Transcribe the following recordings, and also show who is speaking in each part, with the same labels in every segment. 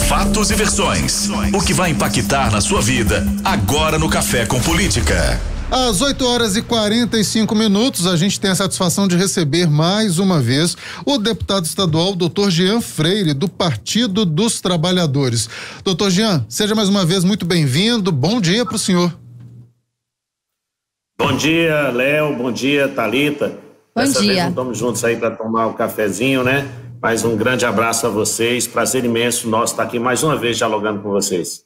Speaker 1: Fatos e versões. O que vai impactar na sua vida agora no Café com Política.
Speaker 2: Às 8h45, a gente tem a satisfação de receber mais uma vez o deputado estadual Dr. Jean Freire, do Partido dos Trabalhadores. Dr. Jean, seja mais uma vez muito bem-vindo. Bom dia para o senhor.
Speaker 3: Bom dia, Léo. Bom dia, Thalita.
Speaker 4: Dessa vez
Speaker 3: não estamos juntos aí para tomar um cafezinho, né? Mas um grande abraço a vocês. Prazer imenso nosso estar aqui mais uma vez dialogando com vocês.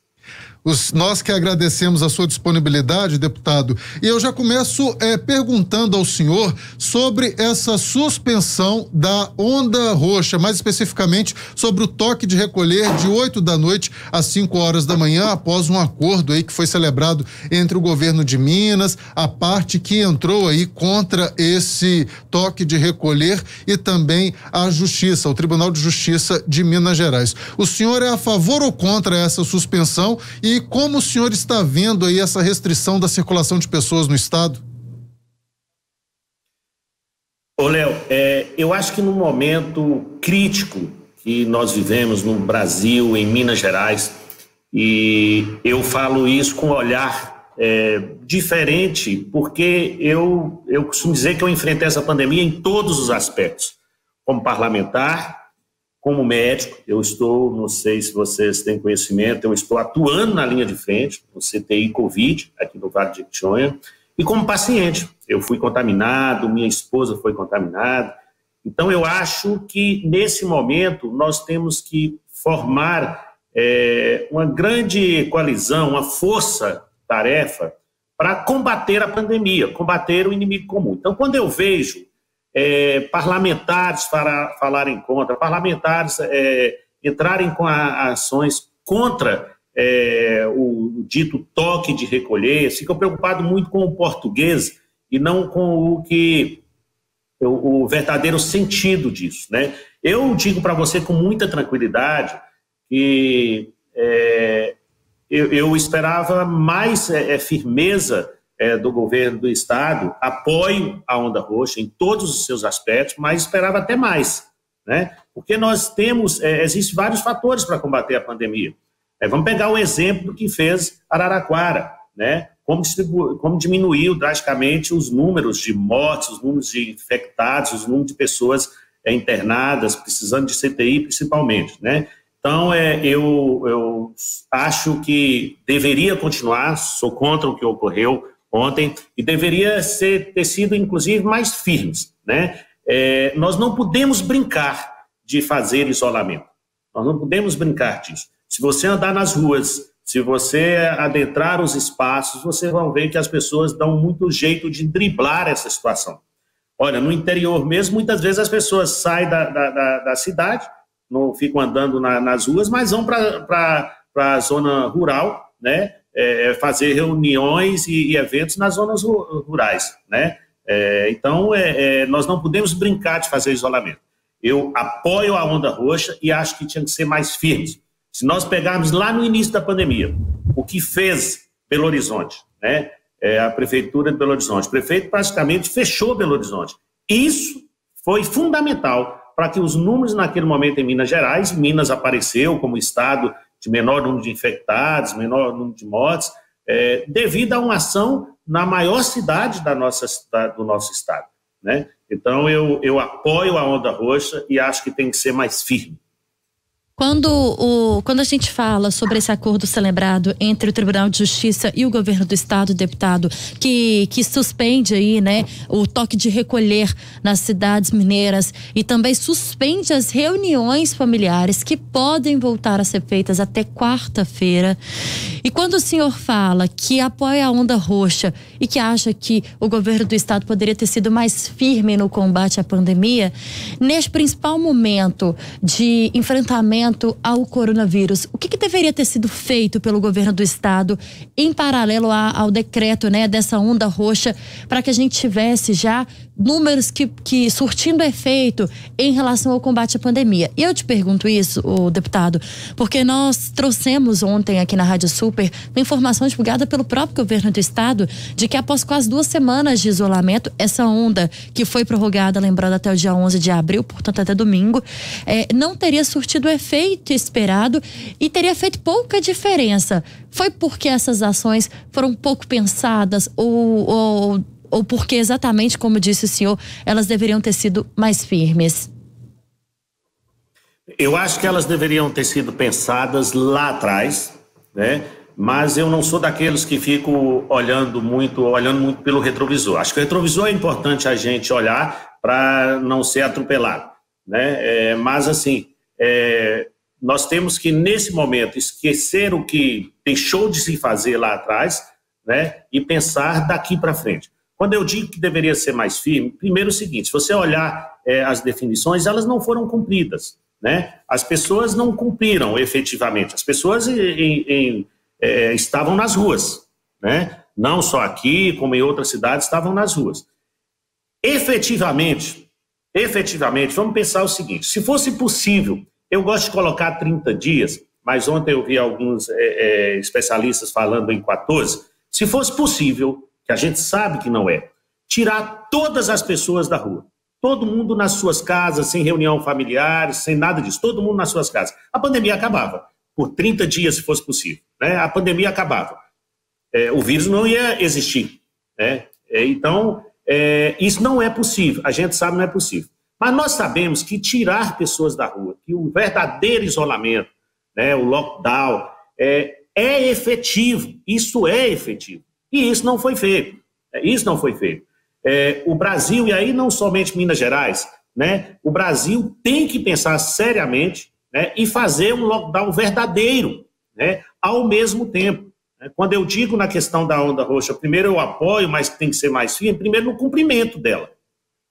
Speaker 2: Nós que agradecemos a sua disponibilidade, deputado, e eu já começo perguntando ao senhor sobre essa suspensão da onda roxa, mais especificamente sobre o toque de recolher de 8 da noite às 5 horas da manhã, após um acordo aí que foi celebrado entre o governo de Minas, a parte que entrou aí contra esse toque de recolher e também a Justiça, o Tribunal de Justiça de Minas Gerais. O senhor é a favor ou contra essa suspensão e como o senhor está vendo aí essa restrição da circulação de pessoas no estado?
Speaker 3: Ô, Léo, eu acho que no momento crítico que nós vivemos no Brasil, em Minas Gerais, e eu falo isso com um olhar diferente, porque eu costumo dizer que eu enfrentei essa pandemia em todos os aspectos, como parlamentar, como médico. Eu estou, não sei se vocês têm conhecimento, eu estou atuando na linha de frente, no CTI Covid, aqui no Vale de Jequitinhonha, e como paciente. Eu fui contaminado, minha esposa foi contaminada. Então, eu acho que, nesse momento, nós temos que formar uma grande coalizão, uma força-tarefa para combater a pandemia, combater o inimigo comum. Então, quando eu vejo parlamentares falarem contra, parlamentares entrarem com ações contra o dito toque de recolher, ficam preocupados muito com o português e não com o verdadeiro sentido disso, né? Eu digo para você com muita tranquilidade que eu esperava mais firmeza do governo do estado, apoio à onda roxa em todos os seus aspectos, mas esperava até mais, né? Porque nós temos, existem vários fatores para combater a pandemia. Vamos pegar o exemplo que fez Araraquara, né? Como diminuiu drasticamente os números de mortes, os números de infectados, os números de pessoas internadas, precisando de CTI principalmente, né? Então, eu acho que deveria continuar, sou contra o que ocorreu ontem, e deveria ter sido, inclusive, mais firmes, né? Nós não podemos brincar de fazer isolamento. Nós não podemos brincar disso. Se você andar nas ruas, se você adentrar os espaços, você vai ver que as pessoas dão muito jeito de driblar essa situação. Olha, no interior mesmo, muitas vezes as pessoas saem da cidade, não ficam andando nas ruas, mas vão para a zona rural, né? Fazer reuniões e eventos nas zonas rurais, né? Então, nós não podemos brincar de fazer isolamento. Eu apoio a onda roxa e acho que tinha que ser mais firmes. Se nós pegarmos lá no início da pandemia, o que fez Belo Horizonte, né? A prefeitura de Belo Horizonte, o prefeito praticamente fechou Belo Horizonte. Isso foi fundamental para que os números naquele momento em Minas Gerais, Minas apareceu como estado de menor número de infectados, menor número de mortes, devido a uma ação na maior cidade do nosso estado, né? Então, eu apoio a onda roxa e acho que tem que ser mais firme.
Speaker 4: Quando a gente fala sobre esse acordo celebrado entre o Tribunal de Justiça e o governo do estado, deputado, que suspende aí, né, o toque de recolher nas cidades mineiras e também suspende as reuniões familiares que podem voltar a ser feitas até quarta-feira. E quando o senhor fala que apoia a onda roxa e que acha que o governo do estado poderia ter sido mais firme no combate à pandemia, neste principal momento de enfrentamento ao coronavírus, o que deveria ter sido feito pelo governo do estado em paralelo ao decreto, né, dessa onda roxa, para que a gente tivesse já números que surtindo efeito em relação ao combate à pandemia. E eu te pergunto isso, deputado, porque nós trouxemos ontem aqui na Rádio Super uma informação divulgada pelo próprio governo do estado de que após quase 2 semanas de isolamento, essa onda que foi prorrogada, lembrando, até o dia 11 de abril, portanto até domingo, não teria surtido o efeito esperado e teria feito pouca diferença. Foi porque essas ações foram pouco pensadas ou porque exatamente, como disse o senhor, elas deveriam ter sido mais firmes?
Speaker 3: Eu acho que elas deveriam ter sido pensadas lá atrás, né? Mas eu não sou daqueles que fico olhando muito pelo retrovisor. Acho que o retrovisor é importante a gente olhar para não ser atropelado, né? Mas assim, nós temos que nesse momento esquecer o que deixou de se fazer lá atrás, né? E pensar daqui para frente. Quando eu digo que deveria ser mais firme, primeiro o seguinte: se você olhar as definições, elas não foram cumpridas, né? As pessoas não cumpriram efetivamente. As pessoas estavam nas ruas, né? Não só aqui, como em outras cidades, estavam nas ruas. Efetivamente, vamos pensar o seguinte: se fosse possível, eu gosto de colocar 30 dias, mas ontem eu vi alguns especialistas falando em 14, se fosse possível, que a gente sabe que não é, tirar todas as pessoas da rua, todo mundo nas suas casas, sem reunião familiar, sem nada disso, todo mundo nas suas casas. A pandemia acabava, por 30 dias, se fosse possível, né? A pandemia acabava. O vírus não ia existir, né? Então, isso não é possível, a gente sabe que não é possível. Mas nós sabemos que tirar pessoas da rua, que o verdadeiro isolamento, né, o lockdown, é efetivo, isso é efetivo. E isso não foi feito. O Brasil, e aí não somente Minas Gerais, né? O Brasil tem que pensar seriamente, né, e fazer um lockdown verdadeiro, né, ao mesmo tempo. Quando eu digo na questão da onda roxa, primeiro eu apoio, mas tem que ser mais firme, primeiro no cumprimento dela.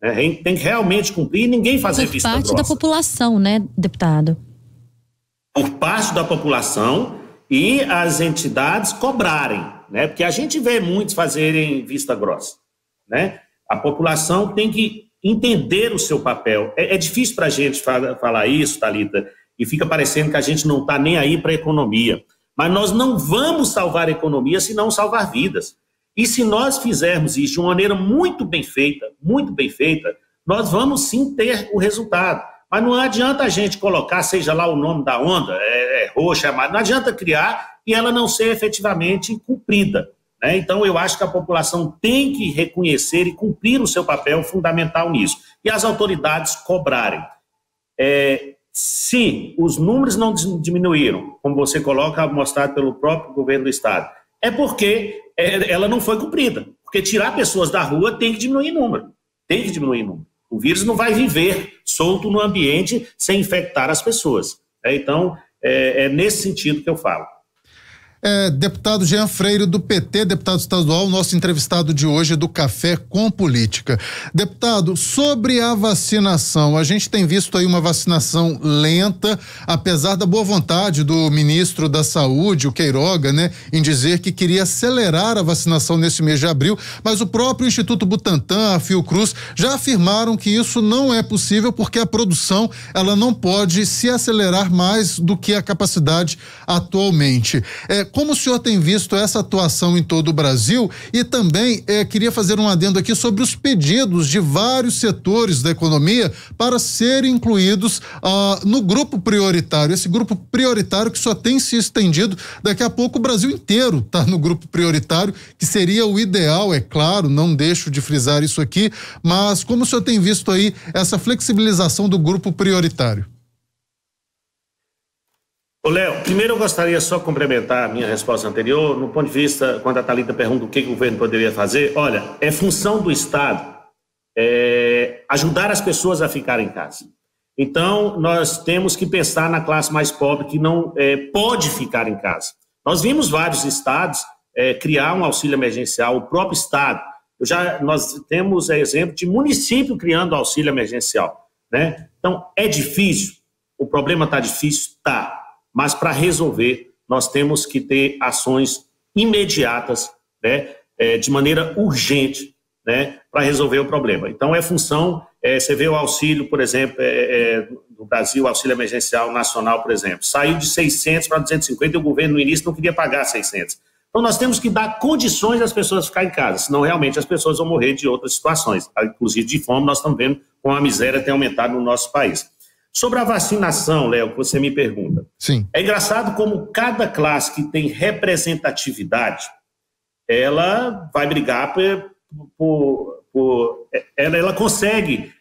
Speaker 3: A gente tem que realmente cumprir e ninguém fazer vista grossa.
Speaker 4: Por parte da população, né, deputado?
Speaker 3: Por parte da população e as entidades cobrarem, né? Porque a gente vê muitos fazerem vista grossa, né? A população tem que entender o seu papel. É difícil para a gente falar isso, Thalita, e fica parecendo que a gente não está nem aí para a economia. Mas nós não vamos salvar a economia se não salvar vidas. E se nós fizermos isso de uma maneira muito bem feita, nós vamos sim ter o resultado. Mas não adianta a gente colocar, seja lá o nome da onda, roxa, não adianta criar e ela não ser efetivamente cumprida, né? Então, eu acho que a população tem que reconhecer e cumprir o seu papel fundamental nisso. E as autoridades cobrarem. Se os números não diminuíram, como você coloca, mostrado pelo próprio governo do estado, é porque ela não foi cumprida. Porque tirar pessoas da rua tem que diminuir número. O vírus não vai viver solto no ambiente sem infectar as pessoas. Então, é nesse sentido que eu falo.
Speaker 2: Deputado Jean Freire, do PT, deputado estadual, nosso entrevistado de hoje do Café com Política. Deputado, sobre a vacinação, a gente tem visto aí uma vacinação lenta, apesar da boa vontade do ministro da Saúde, o Queiroga, né, em dizer que queria acelerar a vacinação nesse mês de abril, mas o próprio Instituto Butantan, a Fiocruz, já afirmaram que isso não é possível porque a produção, ela não pode se acelerar mais do que a capacidade atualmente. Como o senhor tem visto essa atuação em todo o Brasil? E também queria fazer um adendo aqui sobre os pedidos de vários setores da economia para serem incluídos no grupo prioritário. Esse grupo prioritário que só tem se estendido, daqui a pouco o Brasil inteiro está no grupo prioritário, que seria o ideal, é claro, não deixo de frisar isso aqui, mas como o senhor tem visto aí essa flexibilização do grupo prioritário?
Speaker 3: Ô, Léo, primeiro eu gostaria só de complementar a minha resposta anterior, no ponto de vista, quando a Thalita pergunta o que o governo poderia fazer, olha, é função do Estado ajudar as pessoas a ficarem em casa. Então, nós temos que pensar na classe mais pobre que não pode ficar em casa. Nós vimos vários estados criar um auxílio emergencial, o próprio Estado. Nós temos exemplo de município criando auxílio emergencial, né? Então, é difícil, o problema está difícil? Tá. Mas para resolver, nós temos que ter ações imediatas, né, de maneira urgente, né, para resolver o problema. Então, é função, você vê o auxílio, por exemplo, no Brasil, o auxílio emergencial nacional, por exemplo, saiu de 600 para 250 e o governo no início não queria pagar 600. Então, nós temos que dar condições das pessoas ficarem em casa, senão realmente as pessoas vão morrer de outras situações, inclusive de fome. Nós estamos vendo como a miséria tem aumentado no nosso país. Sobre a vacinação, Léo, que você me pergunta.
Speaker 2: Sim.
Speaker 3: É engraçado como cada classe que tem representatividade, ela vai brigar ela consegue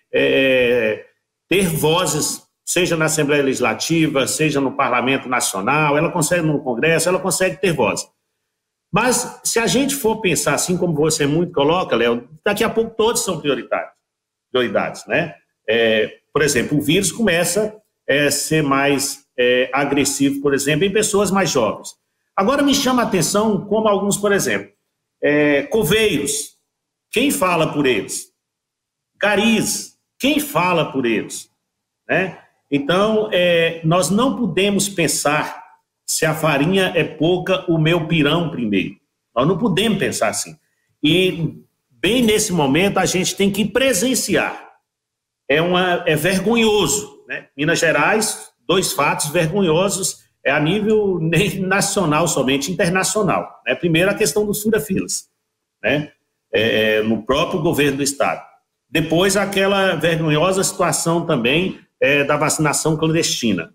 Speaker 3: ter vozes, seja na Assembleia Legislativa, seja no Parlamento Nacional, ela consegue no Congresso, ela consegue ter voz. Mas se a gente for pensar assim como você muito coloca, Léo, daqui a pouco todos são prioridades, né? Por exemplo, o vírus começa a ser mais agressivo, por exemplo, em pessoas mais jovens. Agora me chama a atenção como alguns, por exemplo, coveiros, quem fala por eles? Garis, quem fala por eles? Né? Então, nós não podemos pensar se a farinha é pouca, o meu pirão primeiro. Nós não podemos pensar assim. E, bem nesse momento, a gente tem que presenciar. É vergonhoso, né? Minas Gerais, 2 fatos vergonhosos, a nível nem nacional somente, internacional. Né? Primeiro, a questão dos fura-filas, né? No próprio governo do Estado. Depois, aquela vergonhosa situação também da vacinação clandestina.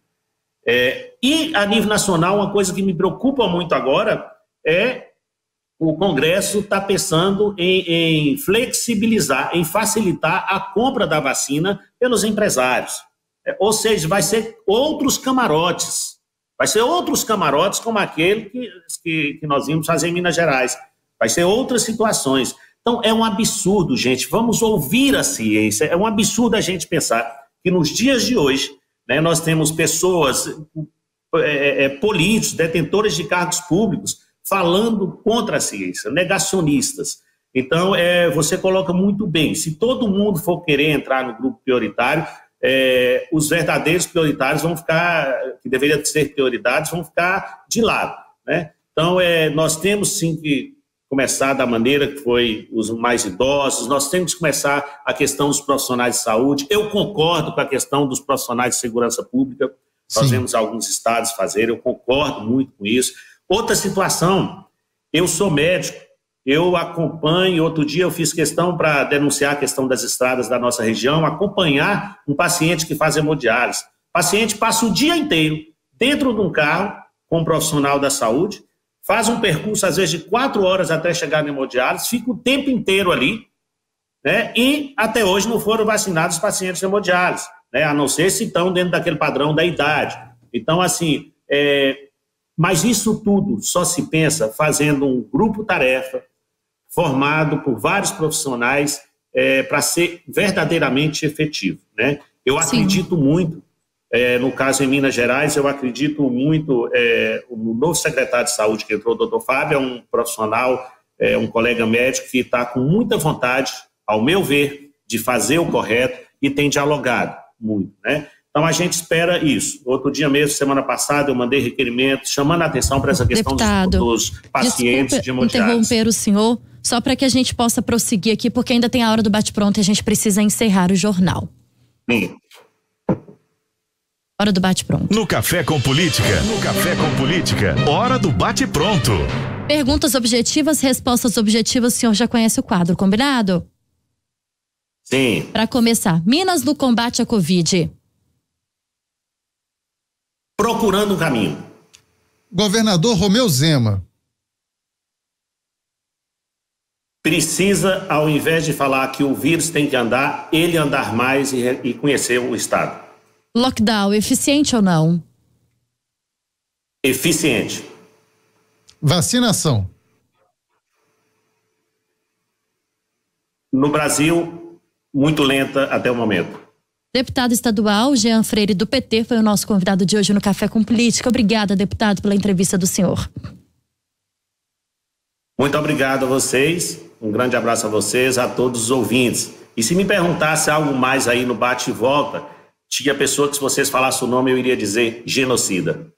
Speaker 3: E, a nível nacional, uma coisa que me preocupa muito agora é o Congresso está pensando em flexibilizar, em facilitar a compra da vacina pelos empresários. Ou seja, vai ser outros camarotes. Vai ser outros camarotes como aquele que nós vimos fazer em Minas Gerais. Vai ser outras situações. Então, é um absurdo, gente. Vamos ouvir a ciência. É um absurdo a gente pensar que nos dias de hoje, né, nós temos pessoas, políticos, detentores de cargos públicos, falando contra a ciência, negacionistas. Então, você coloca muito bem, se todo mundo for querer entrar no grupo prioritário, os verdadeiros prioritários vão ficar, que deveriam ser prioridades, vão ficar de lado, né? Então, nós temos sim que começar da maneira que foi os mais idosos, nós temos que começar a questão dos profissionais de saúde. Eu concordo com a questão dos profissionais de segurança pública, nós vemos alguns estados fazerem, eu concordo muito com isso. Outra situação, eu sou médico, eu acompanho, outro dia eu fiz questão para denunciar a questão das estradas da nossa região, acompanhar um paciente que faz hemodiálise. O paciente passa o dia inteiro dentro de um carro com um profissional da saúde, faz um percurso, às vezes, de 4 horas até chegar na hemodiálise, fica o tempo inteiro ali, né? E até hoje não foram vacinados os pacientes de hemodiálise, né? A não ser se estão dentro daquele padrão da idade. Então, assim, mas isso tudo só se pensa fazendo um grupo-tarefa formado por vários profissionais para ser verdadeiramente efetivo, né? Eu acredito muito, no caso em Minas Gerais, eu acredito muito no novo secretário de saúde que entrou, o doutor Fábio, é um profissional, um colega médico que está com muita vontade, ao meu ver, de fazer o correto e tem dialogado muito, né? Então, a gente espera isso. Outro dia mesmo, semana passada, eu mandei requerimento chamando a atenção para essa questão dos pacientes de hemodiálise.
Speaker 4: Interromper o senhor, só para que a gente possa prosseguir aqui, porque ainda tem a hora do bate-pronto e a gente precisa encerrar o jornal.
Speaker 3: Sim.
Speaker 4: Hora do bate-pronto.
Speaker 1: No Café com Política. Hora do bate-pronto.
Speaker 4: Perguntas objetivas, respostas objetivas. O senhor já conhece o quadro, combinado?
Speaker 3: Sim.
Speaker 4: Para começar, Minas no combate à Covid.
Speaker 3: Procurando um caminho.
Speaker 2: Governador Romeu Zema.
Speaker 3: Precisa, ao invés de falar que o vírus tem que andar, ele andar mais e conhecer o Estado.
Speaker 4: Lockdown, eficiente ou não?
Speaker 3: Eficiente.
Speaker 2: Vacinação.
Speaker 3: No Brasil, muito lenta até o momento.
Speaker 4: Deputado estadual Jean Freire, do PT, foi o nosso convidado de hoje no Café com Política. Obrigada, deputado, pela entrevista do senhor.
Speaker 3: Muito obrigado a vocês, um grande abraço a vocês, a todos os ouvintes. E se me perguntasse algo mais aí no bate e volta, tinha pessoa que se vocês falassem o nome eu iria dizer genocida.